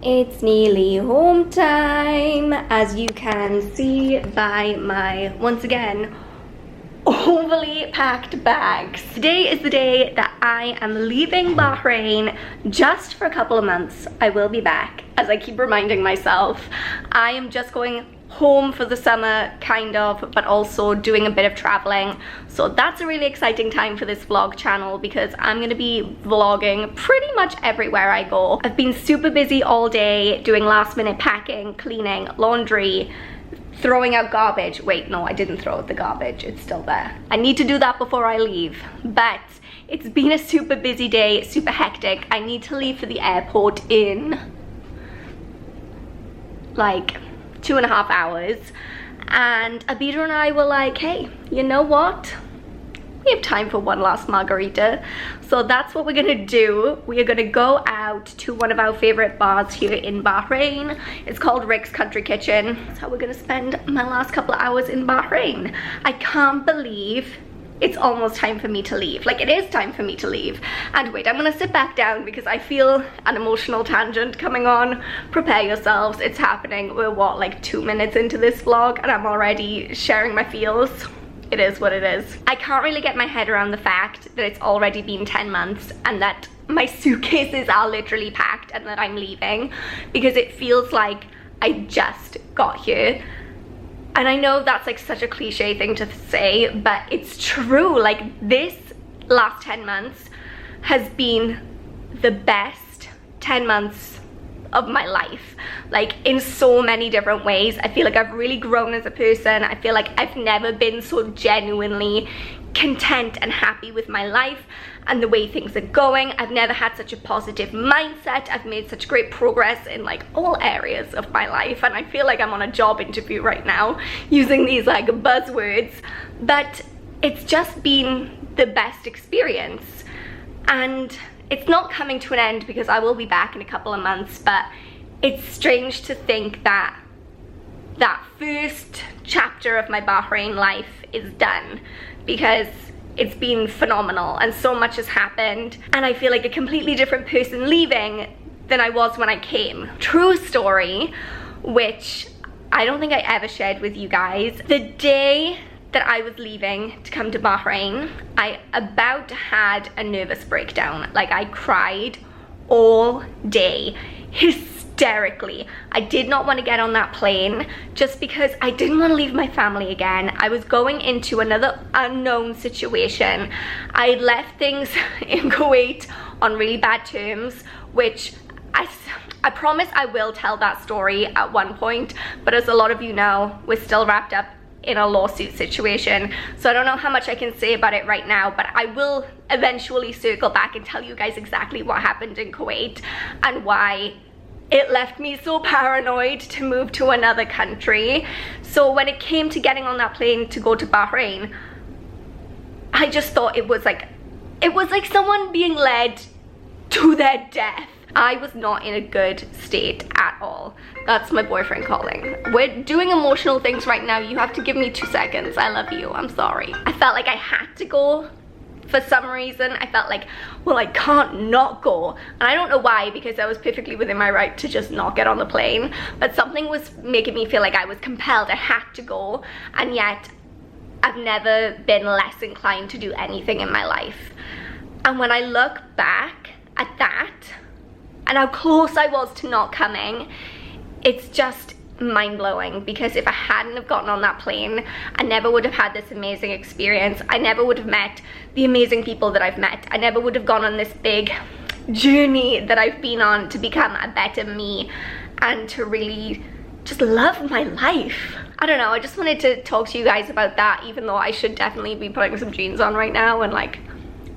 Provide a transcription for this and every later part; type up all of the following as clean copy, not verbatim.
It's nearly home time, as you can see by my, once again, overly packed bags. Today is the day that I am leaving Bahrain just for a couple of months. I will be back, as I keep reminding myself. I am just going home for the summer, kind of, but also doing a bit of traveling. So that's a really exciting time for this vlog channel because I'm gonna be vlogging pretty much everywhere I go. I've been super busy all day doing last minute packing, cleaning, laundry, throwing out garbage. Wait, no, I didn't throw out the garbage, it's still there. I need to do that before I leave, but it's been a super busy day, super hectic. I need to leave for the airport in like 2.5 hours, and Abida and I were like, hey, you know what? We have time for one last margarita. So that's what we're gonna do. We are gonna go out to one of our favorite bars here in Bahrain. It's called Rick's Country Kitchen. That's how we're gonna spend my last couple of hours in Bahrain. I can't believe it's almost time for me to leave. Like, it is time for me to leave. And wait, I'm gonna sit back down because I feel an emotional tangent coming on. Prepare yourselves, it's happening. We're what, like 2 minutes into this vlog and I'm already sharing my feels. It is what it is. I can't really get my head around the fact that it's already been 10 months and that my suitcases are literally packed and that I'm leaving, because it feels like I just got here. And I know that's like such a cliche thing to say, but it's true. Like, this last 10 months has been the best 10 months of my life, like in so many different ways. I feel like I've really grown as a person. I feel like I've never been so genuinely content and happy with my life and the way things are going. I've never had such a positive mindset. I've made such great progress in like all areas of my life, and I feel like I'm on a job interview right now using these like buzzwords, but it's just been the best experience. And it's not coming to an end because I will be back in a couple of months, but it's strange to think that that first chapter of my Bahrain life is done, because it's been phenomenal and so much has happened, and I feel like a completely different person leaving than I was when I came. True story, which I don't think I ever shared with you guys. The day that I was leaving to come to Bahrain, I about had a nervous breakdown. Like, I cried all day, hysterically. I did not want to get on that plane just because I didn't want to leave my family again. I was going into another unknown situation. I had left things in Kuwait on really bad terms, which I promise I will tell that story at one point, but as a lot of you know, we're still wrapped up in a lawsuit situation, so I don't know how much I can say about it right now, but I will eventually circle back and tell you guys exactly what happened in Kuwait and why it left me so paranoid to move to another country. So when it came to getting on that plane to go to Bahrain, I just thought it was like someone being led to their death. I was not in a good state at all. That's my boyfriend calling. We're doing emotional things right now. You have to give me 2 seconds. I love you. I'm sorry. I felt like I had to go for some reason. I felt like, well, I can't not go. And I don't know why, because I was perfectly within my right to just not get on the plane. But something was making me feel like I was compelled. I had to go. And yet, I've never been less inclined to do anything in my life. And when I look back at that, and how close I was to not coming, it's just mind-blowing, because if I hadn't have gotten on that plane, I never would have had this amazing experience. I never would have met the amazing people that I've met. I never would have gone on this big journey that I've been on to become a better me and to really just love my life. I don't know, I just wanted to talk to you guys about that, even though I should definitely be putting some jeans on right now and like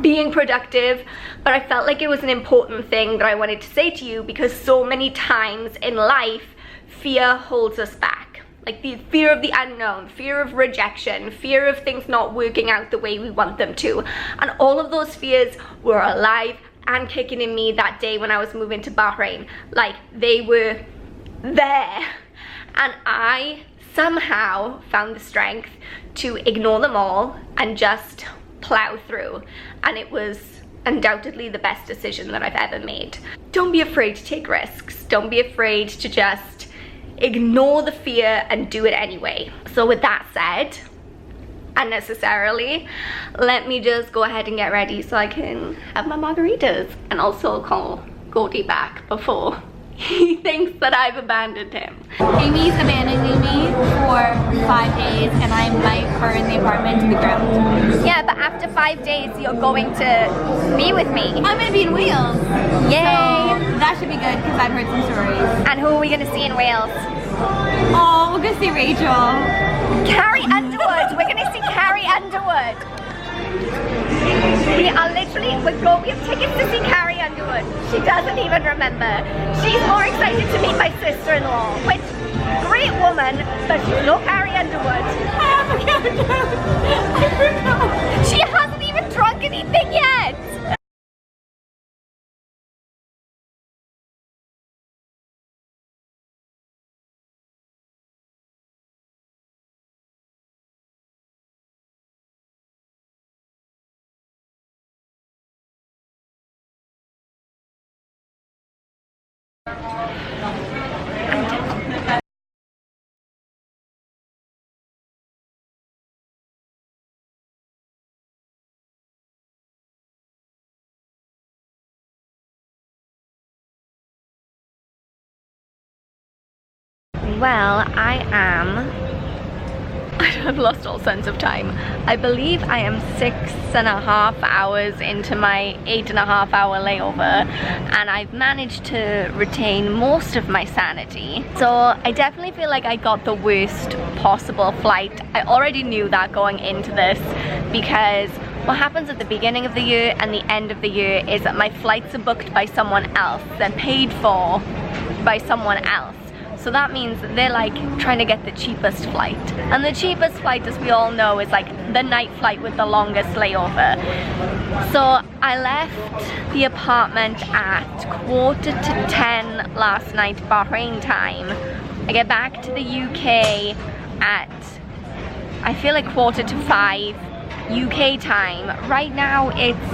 being productive, but I felt like it was an important thing that I wanted to say to you, because so many times in life, fear holds us back. Like the fear of the unknown, fear of rejection, fear of things not working out the way we want them to. And all of those fears were alive and kicking in me that day when I was moving to Bahrain. Like, they were there. And I somehow found the strength to ignore them all and just plow through. And it was undoubtedly the best decision that I've ever made. Don't be afraid to take risks. Don't be afraid to just ignore the fear and do it anyway. So with that said, unnecessarily, let me just go ahead and get ready so I can have my margaritas and also call Gordy back before he thinks that I've abandoned him. Amy's abandoning me for 5 days and I might burn the apartment to the ground. Yeah, but after 5 days you're going to be with me. I'm gonna be in Wales. Yay! So that should be good because I've heard some stories. And who are we gonna see in Wales? Oh, we're gonna see Rachel. Carrie Underwood! We're gonna see Carrie Underwood! We are literally, we have tickets to see Carrie Underwood. She doesn't even remember. She's more excited to meet my sister-in-law, which, great woman, but she's no Carrie Underwood. I forgot. She hasn't even drunk anything yet! Well, I've lost all sense of time. I believe I am 6.5 hours into my 8.5 hour layover, and I've managed to retain most of my sanity. So I definitely feel like I got the worst possible flight. I already knew that going into this, because what happens at the beginning of the year and the end of the year is that my flights are booked by someone else. They're paid for by someone else. So that means they're like trying to get the cheapest flight. And the cheapest flight, as we all know, is like the night flight with the longest layover. So I left the apartment at 9:45 last night, Bahrain time. I get back to the UK at, I feel like 4:45 UK time. Right now it's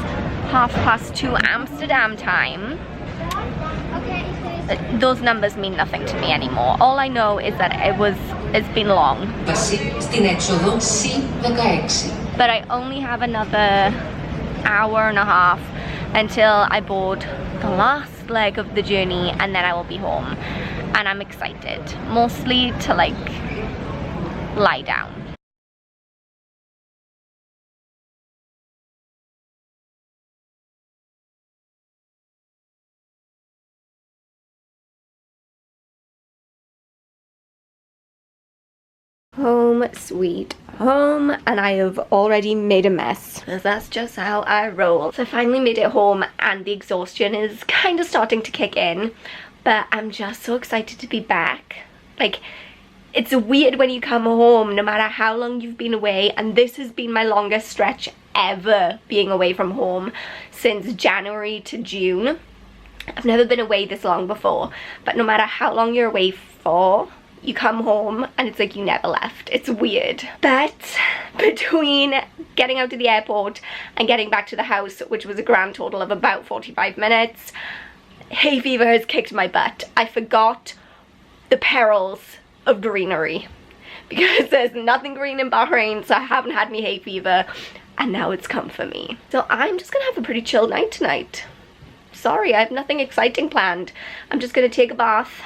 2:30 Amsterdam time. Those numbers mean nothing to me anymore. All I know is that it's been long. But I only have another hour and a half until I board the last leg of the journey, and then I will be home. And I'm excited, mostly to like lie down. Home sweet home, and I have already made a mess, because that's just how I roll. So I finally made it home, and the exhaustion is kind of starting to kick in, but I'm just so excited to be back. Like, it's weird when you come home, no matter how long you've been away, and this has been my longest stretch ever, being away from home, since January to June. I've never been away this long before, but no matter how long you're away for, you come home and it's like you never left. It's weird. But between getting out to the airport and getting back to the house, which was a grand total of about 45 minutes, hay fever has kicked my butt. I forgot the perils of greenery, because there's nothing green in Bahrain, so I haven't had any hay fever, and now it's come for me. So I'm just gonna have a pretty chill night tonight. Sorry, I have nothing exciting planned. I'm just gonna take a bath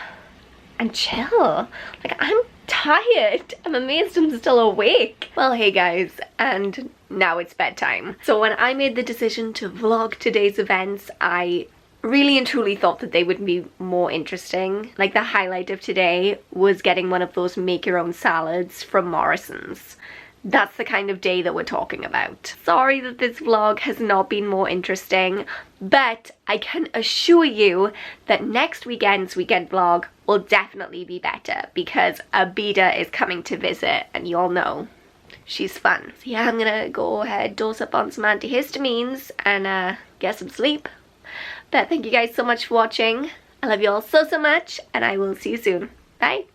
and chill. Like, I'm tired. I'm amazed I'm still awake. Well, hey guys, and now it's bedtime. So when I made the decision to vlog today's events, I really and truly thought that they would be more interesting. Like, the highlight of today was getting one of those make your own salads from Morrison's. That's the kind of day that we're talking about. Sorry that this vlog has not been more interesting, but I can assure you that next weekend's weekend vlog will definitely be better, because Abida is coming to visit, and you all know she's fun. So yeah, I'm gonna go ahead, dose up on some antihistamines, and get some sleep. But thank you guys so much for watching. I love you all so much, and I will see you soon. Bye.